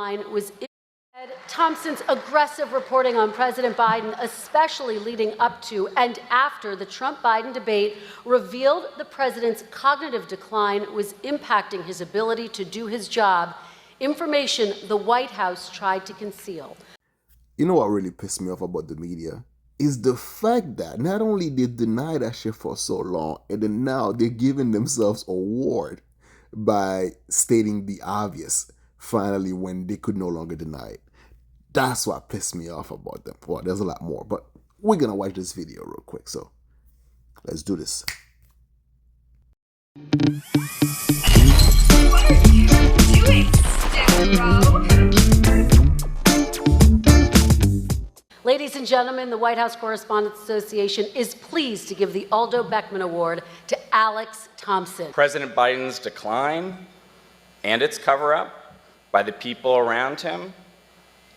decline was Thompson's aggressive reporting on President Biden, especially leading up to and after the Trump-Biden debate, revealed the president's cognitive decline was impacting his ability to do his job, information the White House tried to conceal. You know what really pissed me off about the media? Is the fact that not only they deny that shit for so long, and then now they're giving themselves an award by stating the obvious, finally, when they could no longer deny it. That's what pissed me off about them. Well, there's a lot more, but we're going to watch this video real quick, so let's do this. What are you doing, Stero? Ladies and gentlemen, the White House Correspondents Association is pleased to give the Aldo Beckman Award to Alex Thompson. President Biden's decline and its cover-up by the people around him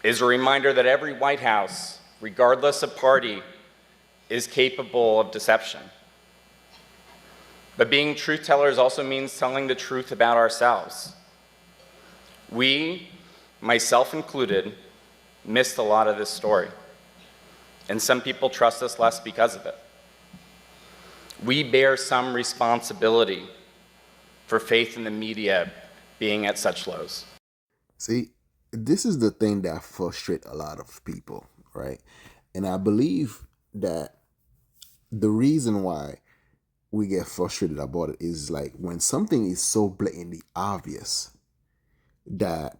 is a reminder that every White House, regardless of party, is capable of deception. But being truth tellers also means telling the truth about ourselves. We, myself included, missed a lot of this story. And some people trust us less because of it. We bear some responsibility for faith in the media being at such lows. See, this is the thing that frustrates a lot of people, right? And I believe that the reason why we get frustrated about it is like when something is so blatantly obvious that,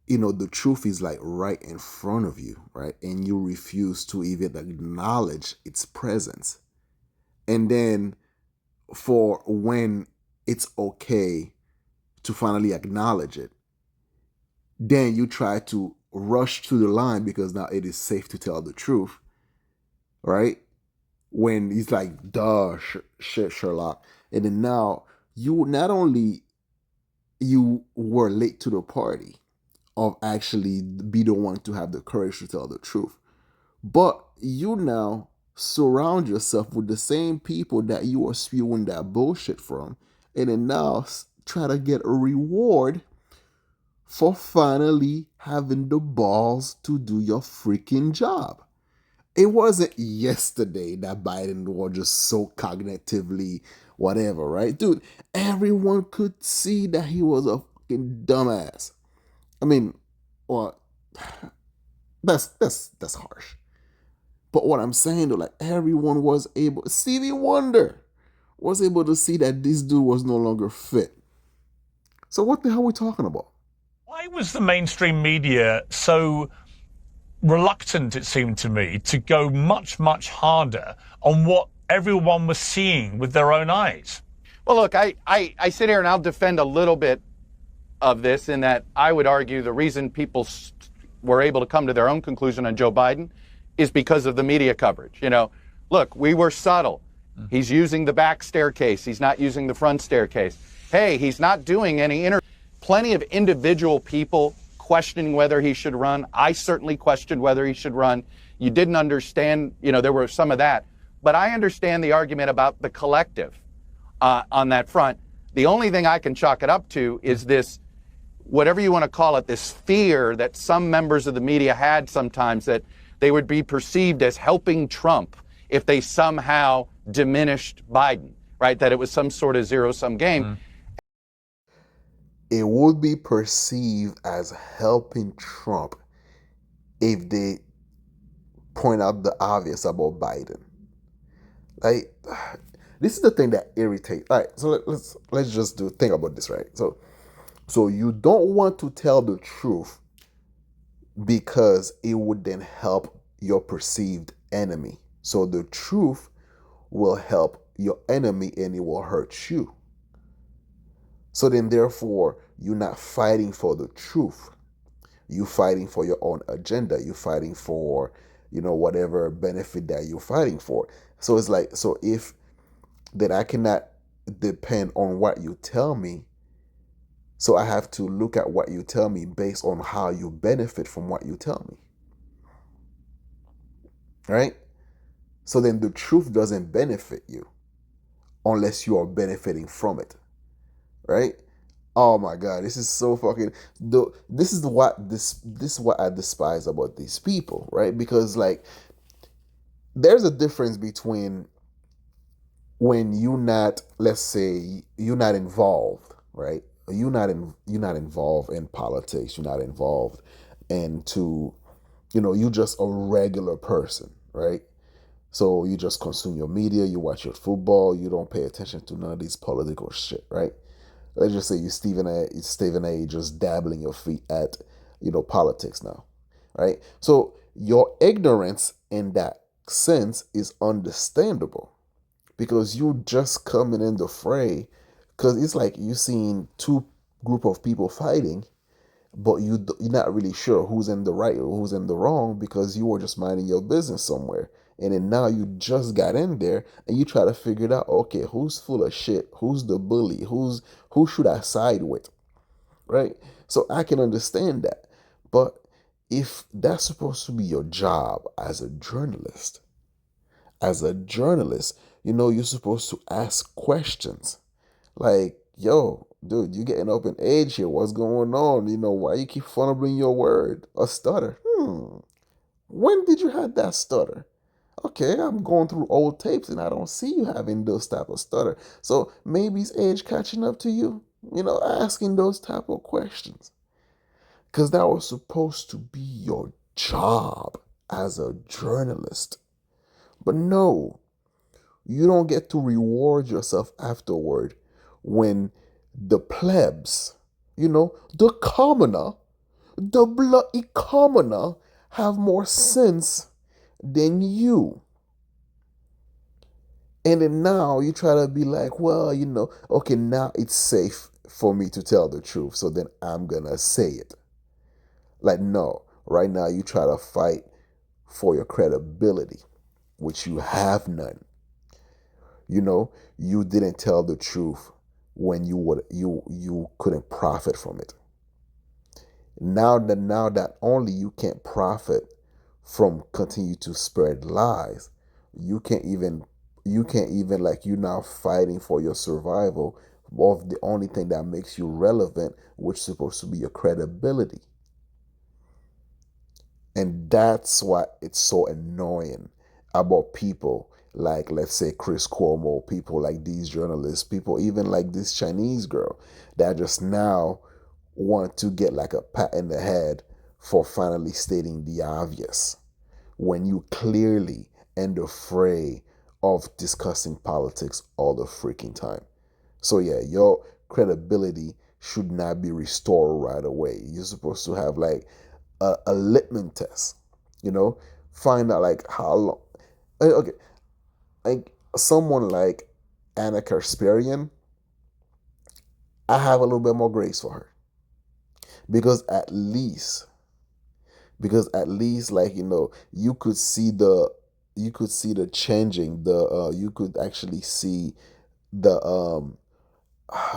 you know, the truth is like right in front of you, right? And you refuse to even acknowledge its presence. And then for when it's okay to finally acknowledge it, then you try to rush to the line because now it is safe to tell the truth, right? When he's like, duh, shit, Sherlock. And then now you not only you were late to the party of actually be the one to have the courage to tell the truth, but you now surround yourself with the same people that you are spewing that bullshit from, and then now try to get a reward for finally having the balls to do your freaking job. It wasn't yesterday that Biden was just so cognitively whatever, right? Dude, everyone could see that he was a fucking dumbass. I mean, well, that's harsh. But what I'm saying though, like everyone was able, Stevie Wonder was able to see that this dude was no longer fit. So what the hell are we talking about? Why was the mainstream media so reluctant, it seemed to me, to go much, much harder on what everyone was seeing with their own eyes? Well, look, I sit here and I'll defend a little bit of this in that I would argue the reason people were able to come to their own conclusion on Joe Biden is because of the media coverage. You know, look, we were subtle. He's using the back staircase. He's not using the front staircase. Hey, he's not doing any Plenty of individual people questioning whether he should run. I certainly questioned whether he should run. You didn't understand, you know, there were some of that. But I understand the argument about the collective on that front. The only thing I can chalk it up to is this, whatever you want to call it, this fear that some members of the media had sometimes that they would be perceived as helping Trump if they somehow diminished Biden, right? That it was some sort of zero-sum game. It would be perceived as helping Trump if they point out the obvious about Biden. Like, this is the thing that irritates. All right, so let's just think about this, right? So you don't want to tell the truth because it would then help your perceived enemy. So the truth will help your enemy and it will hurt you. So then therefore, you're not fighting for the truth. You're fighting for your own agenda. You're fighting for, you know, whatever benefit that you're fighting for. So it's like, so if that I cannot depend on what you tell me, so I have to look at what you tell me based on how you benefit from what you tell me. Right? So then the truth doesn't benefit you unless you are benefiting from it. Right? Oh my god, this is so fucking. This is what I despise about these people, right? Because like, there's a difference between when you not, let's say, you're not involved, right? You're not involved in politics. You're not involved into, you just a regular person, right? So you just consume your media, you watch your football, you don't pay attention to none of these political shit, right? Let's just say Stephen A. just dabbling your feet at, politics now, right? So your ignorance in that sense is understandable because you just coming in the fray, because it's like you seen two group of people fighting, but you're not really sure who's in the right or who's in the wrong because you were just minding your business somewhere. And then now you just got in there and you try to figure it out. Okay, who's full of shit? Who's the bully? Who should I side with? Right? So I can understand that. But if that's supposed to be your job as a journalist, you're supposed to ask questions. Like, yo, dude, you getting up in age here. What's going on? Why you keep fumbling your word? A stutter. When did you have that stutter? Okay, I'm going through old tapes and I don't see you having those type of stutter. So maybe it's age catching up to you. Asking those type of questions. Because that was supposed to be your job as a journalist. But no, you don't get to reward yourself afterward when the plebs, the commoner, the bloody commoner have more sense than you. And then now you try to be like, well, okay, now it's safe for me to tell the truth, so then I'm gonna say it. Like, no, right now you try to fight for your credibility, which you have none. You didn't tell the truth when you couldn't profit from it. Now that only you can't profit from continue to spread lies, you can't even like, you now fighting for your survival of the only thing that makes you relevant, which is supposed to be your credibility. And that's why it's so annoying about people like, let's say, Chris Cuomo, people like these journalists, people even like this Chinese girl that just now want to get like a pat in the head for finally stating the obvious when you clearly in the fray of discussing politics all the freaking time. So yeah, your credibility should not be restored right away. You're supposed to have like a litmus test, find out like how long. Okay, like someone like Anna Kasparian, I have a little bit more grace for her because at least like, you could see the changing, you could actually see the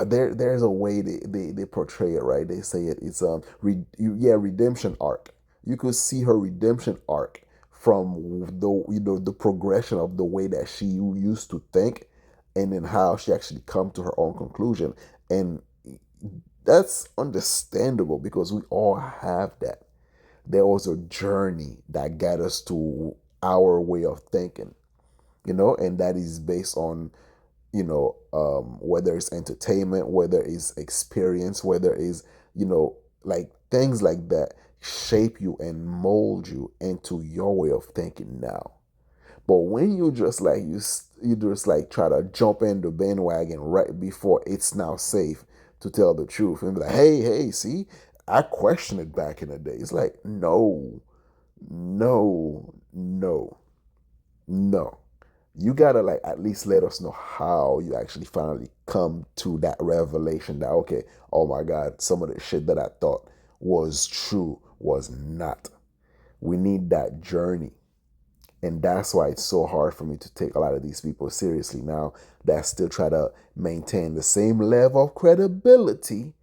there's a way they portray it, right? They say it's redemption arc. You could see her redemption arc from the progression of the way that she used to think, and then how she actually come to her own conclusion. And that's understandable because we all have that. There was a journey that got us to our way of thinking, and that is based on, whether it's entertainment, whether it's experience, whether it's, like things like that shape you and mold you into your way of thinking now. But when you just like, you just like try to jump in the bandwagon right before it's now safe to tell the truth and be like, hey, see, I questioned it back in the day. It's like, no. You gotta like at least let us know how you actually finally come to that revelation that, okay, oh my God, some of the shit that I thought was true was not. We need that journey. And that's why it's so hard for me to take a lot of these people seriously now that still try to maintain the same level of credibility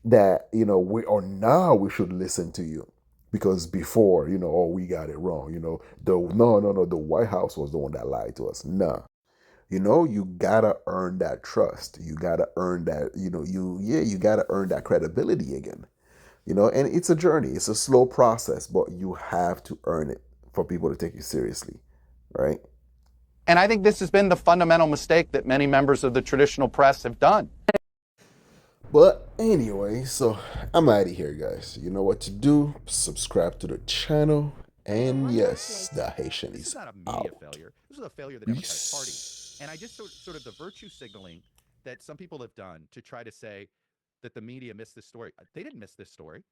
that, we should listen to you. Because before, we got it wrong. The White House was the one that lied to us. Nah. You know, you gotta earn that trust. You gotta earn that, you gotta earn that credibility again. And it's a journey. It's a slow process, but you have to earn it for people to take you seriously, right? And I think this has been the fundamental mistake that many members of the traditional press have done. But anyway, so I'm out of here, guys. You know what to do. Subscribe to the channel. And yes, the Haitian This is is not a media out. failure. This is a failure of the Democratic Peace. Party. And I just sort of the virtue signaling that some people have done to try to say that the media missed this story. They didn't miss this story.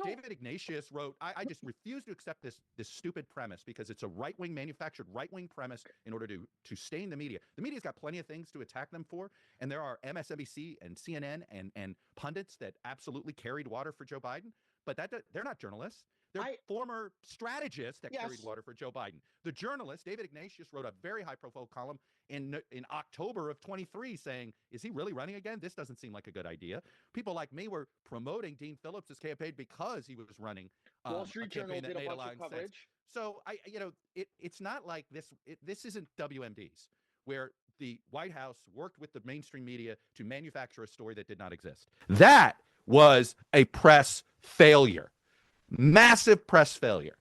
David Ignatius wrote, I just refuse to accept this stupid premise because it's a right-wing, manufactured right-wing premise in order to stain the media. The media's got plenty of things to attack them for, and there are MSNBC and CNN and pundits that absolutely carried water for Joe Biden, but they're not journalists. They're former strategists that carried water for Joe Biden. The journalist, David Ignatius, wrote a very high-profile column in October of 23 saying, is he really running again? This doesn't seem like a good idea. People like me were promoting Dean Phillips' campaign because he was running Wall Street Journal did a bunch of coverage. So it's not like this. This isn't WMDs where the White House worked with the mainstream media to manufacture a story that did not exist. That was a press failure. Massive press failure.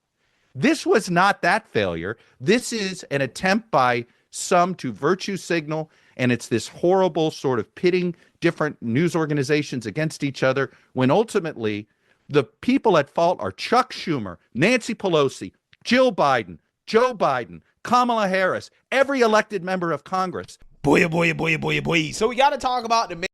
This was not that failure. This is an attempt by some to virtue signal, and it's this horrible sort of pitting different news organizations against each other when ultimately the people at fault are Chuck Schumer, Nancy Pelosi, Jill Biden, Joe Biden, Kamala Harris, every elected member of Congress. Boy. So we got to talk about the